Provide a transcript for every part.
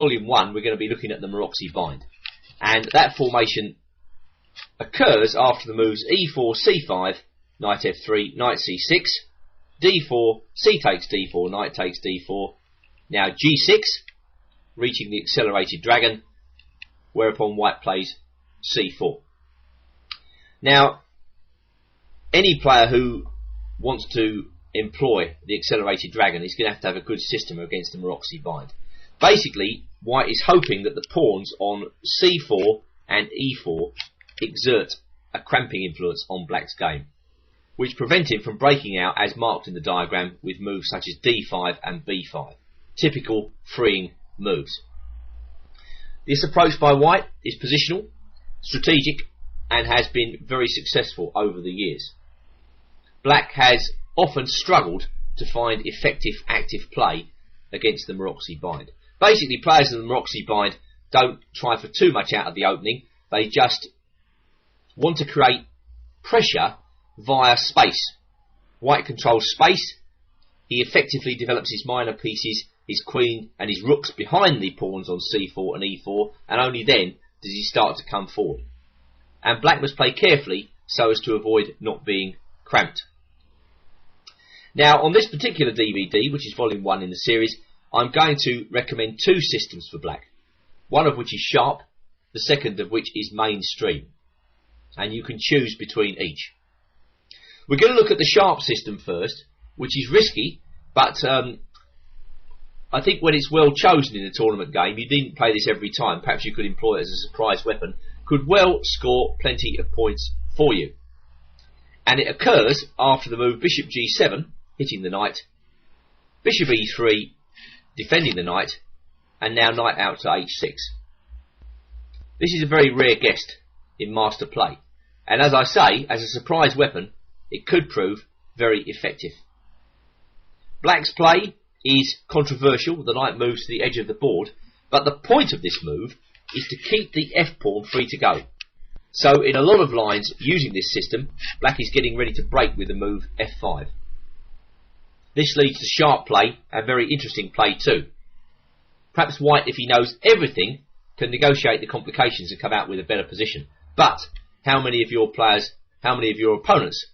volume 1, we're going to be looking at the Maroczy Bind. And that formation occurs after the moves e4, c5, knight f3, knight c6, d4, c takes d4, knight takes d4, now g6, reaching the accelerated dragon, whereupon white plays c4. Now, any player who wants to employ the accelerated dragon is going to have a good system against the Maroczy Bind. Basically, white is hoping that the pawns on c4 and e4 exert a cramping influence on black's game, which prevent him from breaking out as marked in the diagram with moves such as d5 and b5, typical freeing moves. This approach by white is positional, strategic, and has been very successful over the years. Black has often struggled to find effective active play against the Maroczy Bind. Basically, players of the Maroczy Bind don't try for too much out of the opening. They just want to create pressure via space. White controls space. He effectively develops his minor pieces, his queen and his rooks behind the pawns on c4 and e4, and only then does he start to come forward. And black must play carefully so as to avoid not being cramped. Now, on this particular DVD, which is volume 1 in the series, I'm going to recommend two systems for black. One of which is sharp, the second of which is mainstream. And you can choose between each. We're going to look at the sharp system first, which is risky, but I think when it's well chosen in a tournament game, you needn't play this every time, perhaps you could employ it as a surprise weapon, could well score plenty of points for you. And it occurs after the move bishop g7, hitting the knight, bishop e3, defending the knight, and now knight out to h6. This is a very rare guest in master play, and as I say, as a surprise weapon, it could prove very effective. Black's play is controversial. The knight moves to the edge of the board, but the point of this move is to keep the f-pawn free to go. So in a lot of lines using this system, black is getting ready to break with the move f5. This leads to sharp play and very interesting play too. Perhaps white, if he knows everything, can negotiate the complications and come out with a better position. But how many of your players, how many of your opponents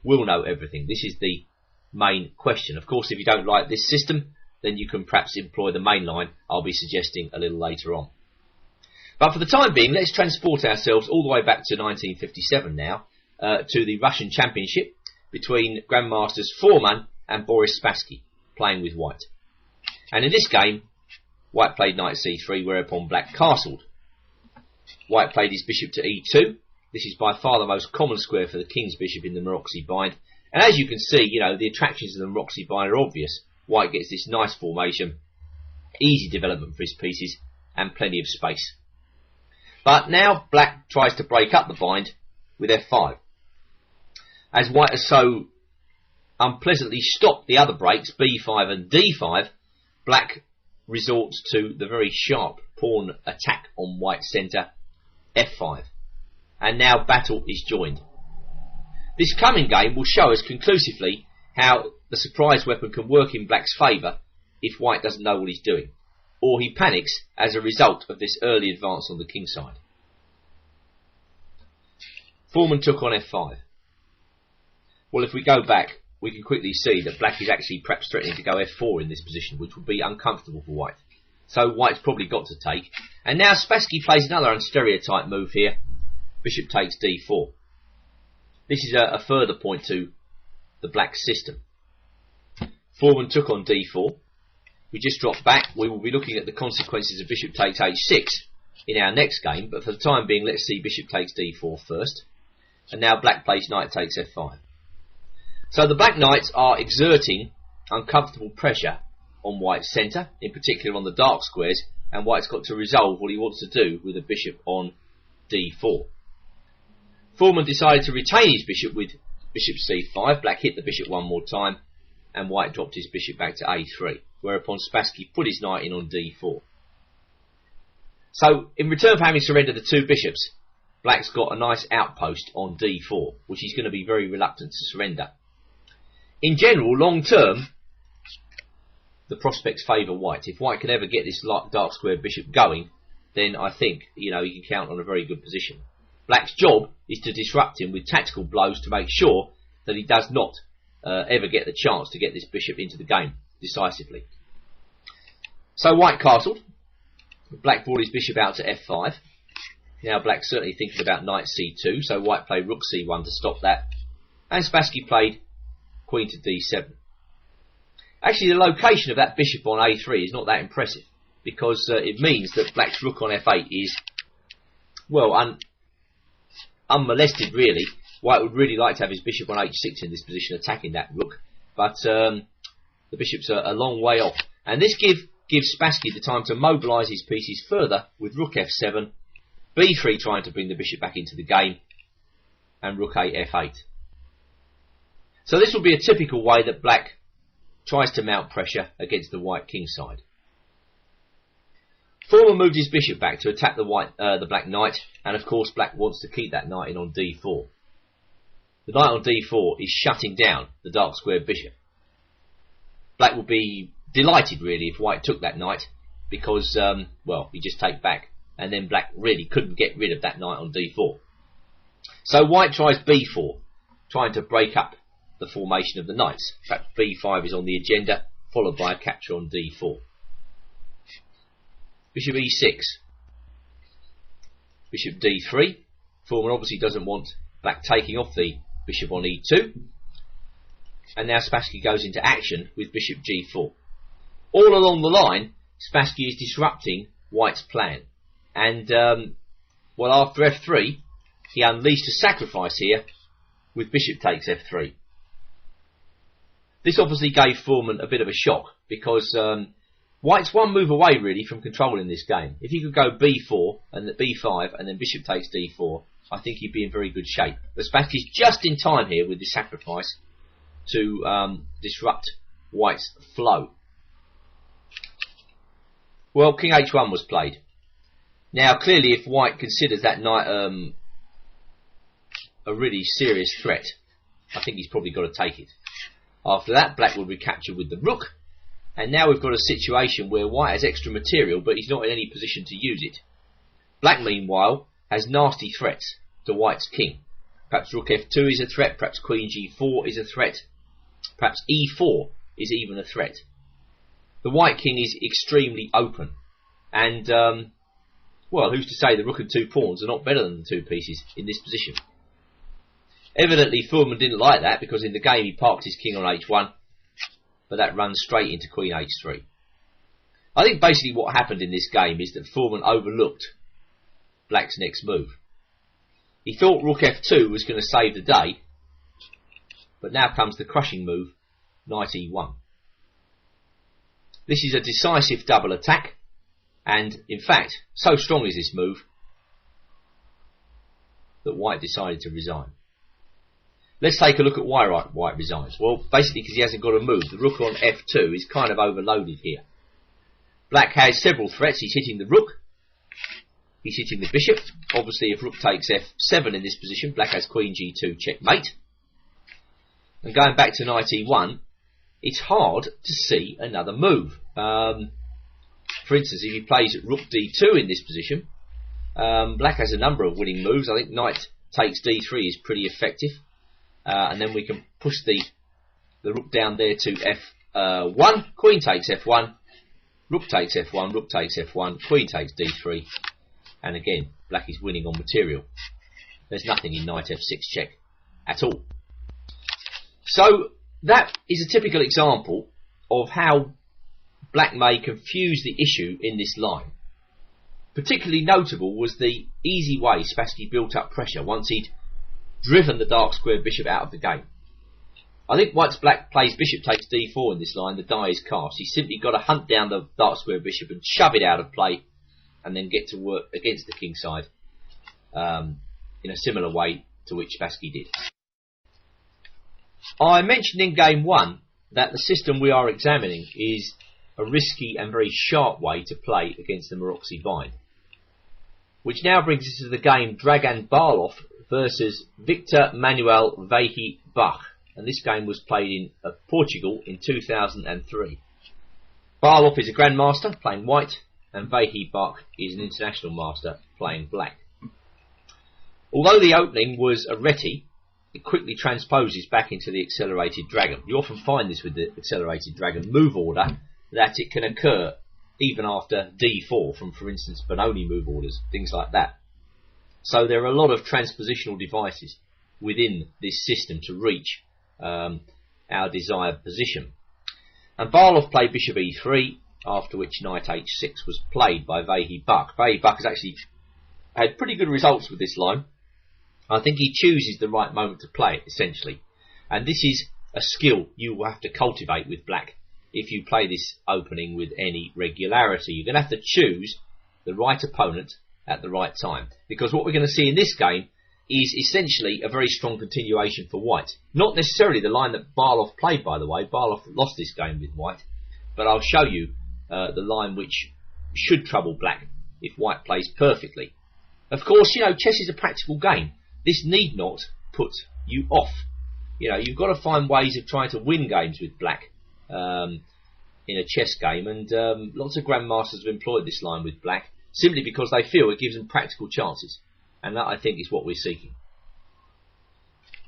will know everything? This is the main question. Of course, if you don't like this system, then you can perhaps employ the main line I'll be suggesting a little later on. But for the time being, let's transport ourselves all the way back to 1957 now, to the Russian Championship between Grandmasters Foreman and Boris Spassky, playing with white. And in this game, white played knight c3, whereupon black castled. White played his bishop to e2. This is by far the most common square for the king's bishop in the Maroczy Bind. And as you can see, you know, the attractions of the Maroczy Bind are obvious. White gets this nice formation, easy development for his pieces, and plenty of space. But now black tries to break up the bind with f5. As white has so unpleasantly stopped the other breaks, b5 and d5, black resorts to the very sharp pawn attack on white's centre, f5. And now battle is joined. This coming game will show us conclusively how the surprise weapon can work in black's favour if white doesn't know what he's doing, or he panics as a result of this early advance on the king side. Foreman took on f5. Well, if we go back, we can quickly see that black is actually perhaps threatening to go f4 in this position, which would be uncomfortable for white. So white's probably got to take. And now Spassky plays another unstereotyped move here. Bishop takes d4. This is a further point to the black system. Foreman took on d4. We just dropped back. We will be looking at the consequences of bishop takes h6 in our next game, but for the time being, let's see bishop takes d4 first. And now black plays knight takes f5. So the black knights are exerting uncomfortable pressure on white's centre, in particular on the dark squares, and white's got to resolve what he wants to do with a bishop on d4. Foreman decided to retain his bishop with bishop c5. Black hit the bishop one more time, and white dropped his bishop back to a3, whereupon Spassky put his knight in on d4. So, in return for having surrendered the two bishops, black's got a nice outpost on d4, which he's going to be very reluctant to surrender. In general, long term, the prospects favour white. If white can ever get this dark square bishop going, then I think, you know, he can count on a very good position. Black's job is to disrupt him with tactical blows to make sure that he does not ever get the chance to get this bishop into the game decisively. So white castled. Black brought his bishop out to f5. Now black's certainly thinking about knight c2, so white played rook c1 to stop that. And Spassky played queen to d7. Actually, the location of that bishop on a3 is not that impressive, because it means that black's rook on f8 is, well, unmolested really. White would really like to have his bishop on h6 in this position, attacking that rook, but the bishop's a long way off. And this gives Spassky the time to mobilise his pieces further with rook f7, b3 trying to bring the bishop back into the game, and rook a f8. So this will be a typical way that black tries to mount pressure against the white king side. Foreman moved his bishop back to attack the black knight, and of course black wants to keep that knight in on d4. The knight on d4 is shutting down the dark square bishop. Black would be delighted really if white took that knight, because, well, he'd just take back, and then black really couldn't get rid of that knight on d4. So white tries b4, trying to break up the formation of the knights. In fact, b5 is on the agenda, followed by a capture on d4. Bishop e6. Bishop d3. Foreman obviously doesn't want black taking off the bishop on e2. And now Spassky goes into action with bishop g4. All along the line, Spassky is disrupting white's plan. And, well, after f3, he unleashed a sacrifice here with bishop takes f3. This obviously gave Foreman a bit of a shock, because white's one move away really from controlling this game. If he could go b4 and b5 and then bishop takes d4, I think he'd be in very good shape. But Spassky's just in time here with this sacrifice to disrupt white's flow. Well, king h1 was played. Now clearly if white considers that knight a really serious threat, I think he's probably got to take it. After that, black will recapture with the rook, and now we've got a situation where white has extra material, but he's not in any position to use it. Black, meanwhile, has nasty threats to white's king. Perhaps rook f2 is a threat, perhaps queen g4 is a threat, perhaps e4 is even a threat. The white king is extremely open, and, well, who's to say the rook and two pawns are not better than the two pieces in this position? Evidently Foreman didn't like that, because in the game he parked his king on h1, but that runs straight into queen h3. I think basically what happened in this game is that Foreman overlooked black's next move. He thought rook f2 was going to save the day, but now comes the crushing move, knight e1. This is a decisive double attack, and in fact, so strong is this move that white decided to resign. Let's take a look at why white resigns. Well, basically because he hasn't got a move. The rook on f2 is kind of overloaded here. Black has several threats. He's hitting the rook. He's hitting the bishop. Obviously, if rook takes f7 in this position, black has queen g2 checkmate. And going back to knight e1, it's hard to see another move. For instance, if he plays rook d2 in this position, black has a number of winning moves. I think knight takes d3 is pretty effective. And then we can push the rook down there to f1, queen takes f1, rook takes f1, rook takes f1, queen takes d3, and again, black is winning on material. There's nothing in knight f6 check at all. So that is a typical example of how black may confuse the issue in this line. Particularly notable was the easy way Spassky built up pressure once he'd driven the dark square bishop out of the game. I think once black plays bishop takes d4 in this line, the die is cast. He's simply got to hunt down the dark square bishop and shove it out of play, and then get to work against the king side in a similar way to which Spassky did. I mentioned in game 1 that the system we are examining is a risky and very sharp way to play against the Maroczy Bind, which now brings us to the game Dragan Barlov versus Victor Manuel Vahey Bach, and this game was played in Portugal in 2003. Barloff is a grandmaster playing white, and Vehi Bak is an international master playing black. Although the opening was a reti, it quickly transposes back into the Accelerated Dragon. You often find this with the Accelerated Dragon move order, that it can occur even after d4 from, for instance, Benoni move orders, things like that. So there are a lot of transpositional devices within this system to reach our desired position. And Barloff played bishop e3, after which knight h6 was played by Vehi Bak. Vehi Bak has actually had pretty good results with this line. I think he chooses the right moment to play it, essentially. And this is a skill you will have to cultivate with black if you play this opening with any regularity. You're going to have to choose the right opponent at the right time. Because what we're going to see in this game is essentially a very strong continuation for white. Not necessarily the line that Barloff played, by the way. Barloff lost this game with white. But I'll show you the line which should trouble black if white plays perfectly. Of course, you know, chess is a practical game. This need not put you off. You know, you've got to find ways of trying to win games with black in a chess game, and lots of grandmasters have employed this line with black simply because they feel it gives them practical chances, and that, I think, is what we're seeking.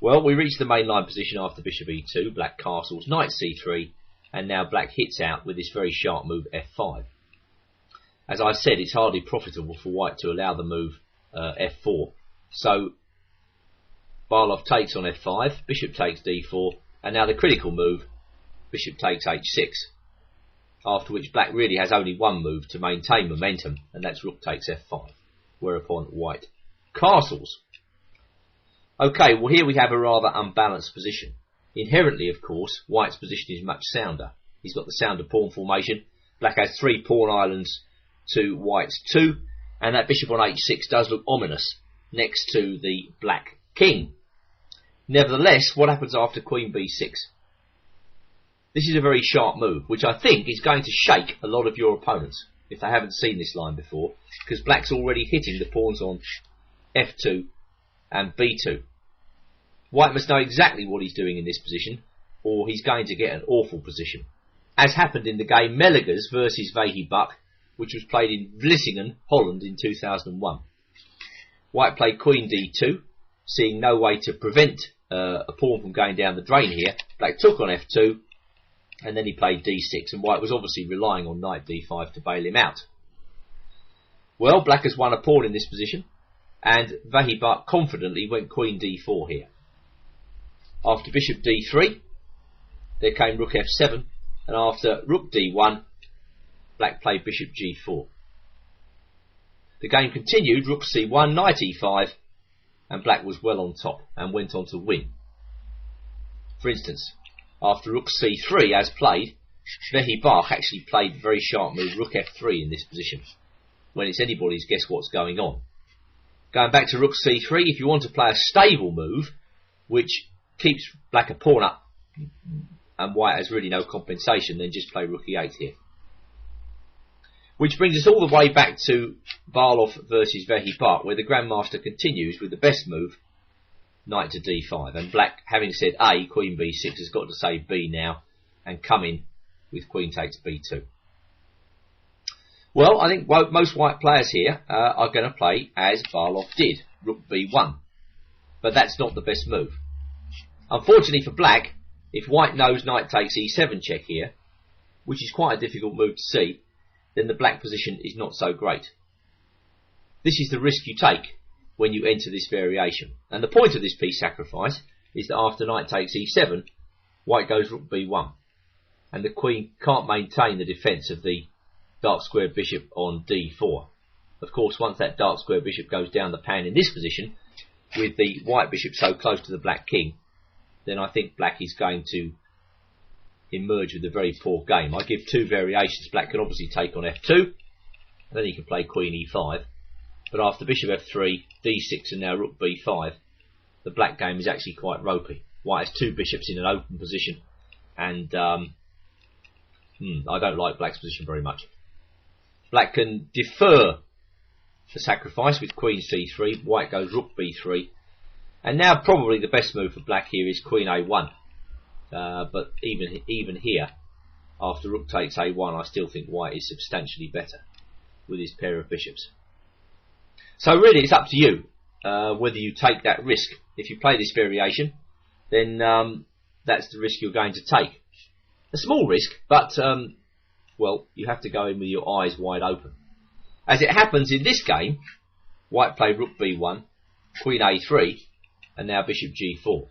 Well, we reach the main line position after bishop e2, black castles, knight c3, and now black hits out with this very sharp move f5. As I said, it's hardly profitable for white to allow the move f4, so Barloff takes on f5, bishop takes d4, and now the critical move, bishop takes h6, after which black really has only one move to maintain momentum, and that's rook takes f5, whereupon white castles. Okay, well here we have a rather unbalanced position. Inherently, of course, white's position is much sounder. He's got the sounder pawn formation. Black has 3 pawn islands to white's 2, and that bishop on h6 does look ominous next to the black king. Nevertheless, what happens after queen b6? This is a very sharp move, which I think is going to shake a lot of your opponents if they haven't seen this line before, because black's already hitting the pawns on f2 and b2. White must know exactly what he's doing in this position, or he's going to get an awful position, as happened in the game Melligers versus Vehi Bak, which was played in Vlissingen, Holland in 2001. White played queen d2, seeing no way to prevent a pawn from going down the drain here. Black took on f2, and then he played d6, and white was obviously relying on knight d5 to bail him out. Well, black has won a pawn in this position, and Vehi Bak confidently went queen d4 here. After bishop d3, there came rook f7, and after rook d1, black played bishop g4. The game continued, rook c1, knight e5, and black was well on top and went on to win. For instance, after rook c3 as played, Vehi Bak actually played the very sharp move rook f3 in this position, when it's anybody's guess what's going on. Going back to rook c3, if you want to play a stable move, which keeps black a pawn up and white has really no compensation, then just play rook e8 here. Which brings us all the way back to Barloff versus Vehi Bak, where the grandmaster continues with the best move, knight to d5, and black, having said A, queen b6, has got to say B now and come in with queen takes b2. Well, I think most white players here are going to play as Barloff did, rook b1, but that's not the best move. Unfortunately for black, if white knows knight takes e7 check here, which is quite a difficult move to see, then the black position is not so great. This is the risk you take when you enter this variation. And the point of this piece sacrifice is that after knight takes e7, white goes rook b1. And the queen can't maintain the defence of the dark square bishop on d4. Of course, once that dark square bishop goes down the pan in this position, with the white bishop so close to the black king, then I think black is going to emerge with a very poor game. I give 2 variations. Black can obviously take on f2, and then he can play queen e5. But after bishop f3, d6, and now rook b5, the black game is actually quite ropey. White has 2 bishops in an open position, and I don't like black's position very much. Black can defer the sacrifice with queen c3. White goes rook b3, and now probably the best move for black here is queen a1. But even here, after rook takes a1, I still think white is substantially better with his pair of bishops. So really it's up to you whether you take that risk. If you play this variation, then that's the risk you're going to take. A small risk, but well, you have to go in with your eyes wide open. As it happens in this game, white played rook b1, queen a3, and now bishop g4,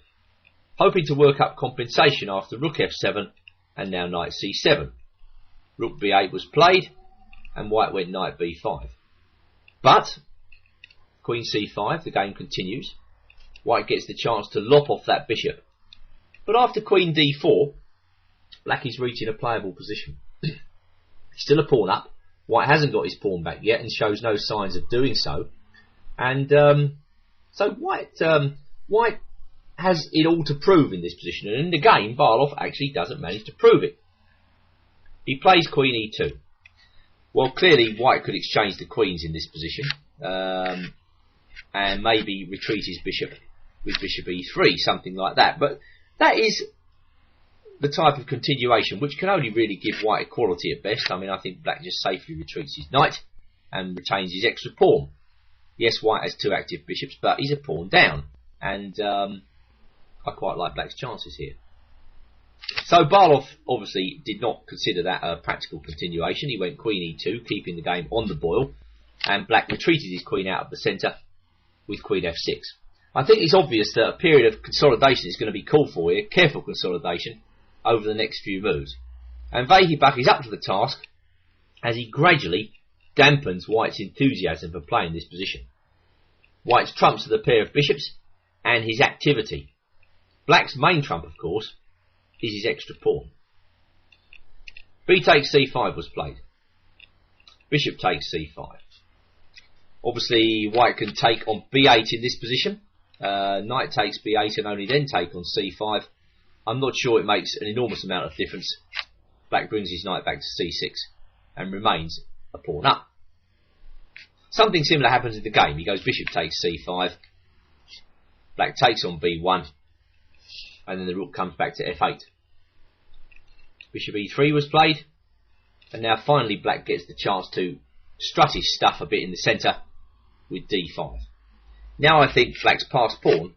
hoping to work up compensation after rook f7 and now knight c7. Rook b8 was played, and white went knight b5. But queen c5, the game continues. White gets the chance to lop off that bishop. But after queen d4, black is reaching a playable position. Still a pawn up. White hasn't got his pawn back yet and shows no signs of doing so. And so white has it all to prove in this position. And in the game, Barlow actually doesn't manage to prove it. He plays queen e2. Well, clearly white could exchange the queens in this position. And maybe retreat his bishop with bishop e3, something like that. But that is the type of continuation which can only really give white equality at best. I mean, I think black just safely retreats his knight and retains his extra pawn. Yes, white has two active bishops, but he's a pawn down. And I quite like black's chances here. So Barlow obviously did not consider that a practical continuation. He went queen e2, keeping the game on the boil. And black retreated his queen out of the centre with queen f6. I think it's obvious that a period of consolidation is going to be called for here, careful consolidation, over the next few moves. And Vehibach is up to the task as he gradually dampens white's enthusiasm for playing this position. White's trumps are the pair of bishops and his activity. Black's main trump, of course, is his extra pawn. B takes c5 was played. Bishop takes c5. Obviously, white can take on b8 in this position. Knight takes b8 and only then take on c5. I'm not sure it makes an enormous amount of difference. Black brings his knight back to c6 and remains a pawn up. Something similar happens in the game. He goes bishop takes c5. Black takes on b1. And then the rook comes back to f8. Bishop e3 was played. And now finally black gets the chance to strut his stuff a bit in the centre with d5. Now I think black's passed pawn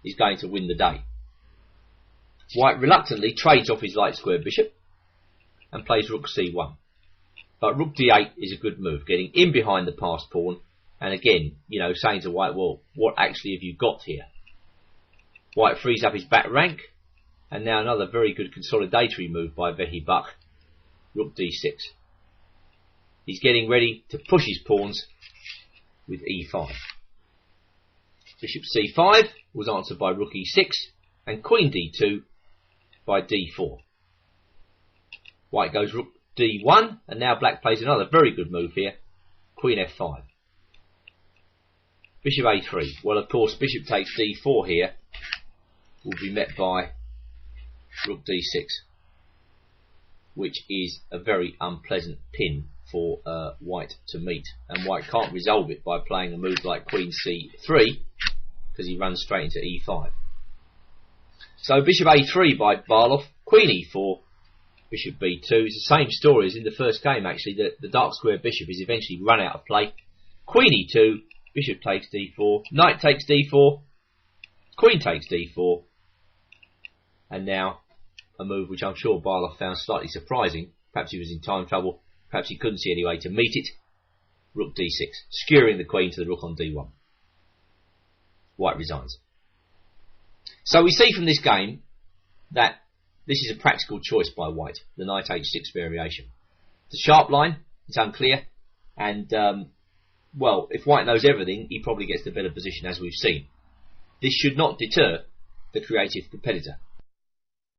is going to win the day. White reluctantly trades off his light square bishop and plays rook c1. But rook d8 is a good move, getting in behind the passed pawn and again, you know, saying to white, well, what actually have you got here? White frees up his back rank and now another very good consolidatory move by Vehibach, rook d6. He's getting ready to push his pawns with e5. Bishop c5 was answered by rook e6 and queen d2 by d4. White goes rook d1 and now black plays another very good move here, queen f5. Bishop a3. Well, of course, bishop takes d4 here will be met by rook d6, which is a very unpleasant pin for white to meet, and white can't resolve it by playing a move like queen c3 because he runs straight into e5. So bishop a3 by Barlow, queen e4, bishop b2. It's the same story as in the first game actually. The dark square bishop is eventually run out of play. Queen e2, bishop takes d4, knight takes d4, queen takes d4, and now a move which I'm sure Barlow found slightly surprising. Perhaps he was in time trouble, perhaps he couldn't see any way to meet it. Rook d6, skewering the queen to the rook on d1. White resigns. So we see from this game that this is a practical choice by white, the knight h6 variation. It's a sharp line, it's unclear, and well, if white knows everything, he probably gets the better position as we've seen. This should not deter the creative competitor.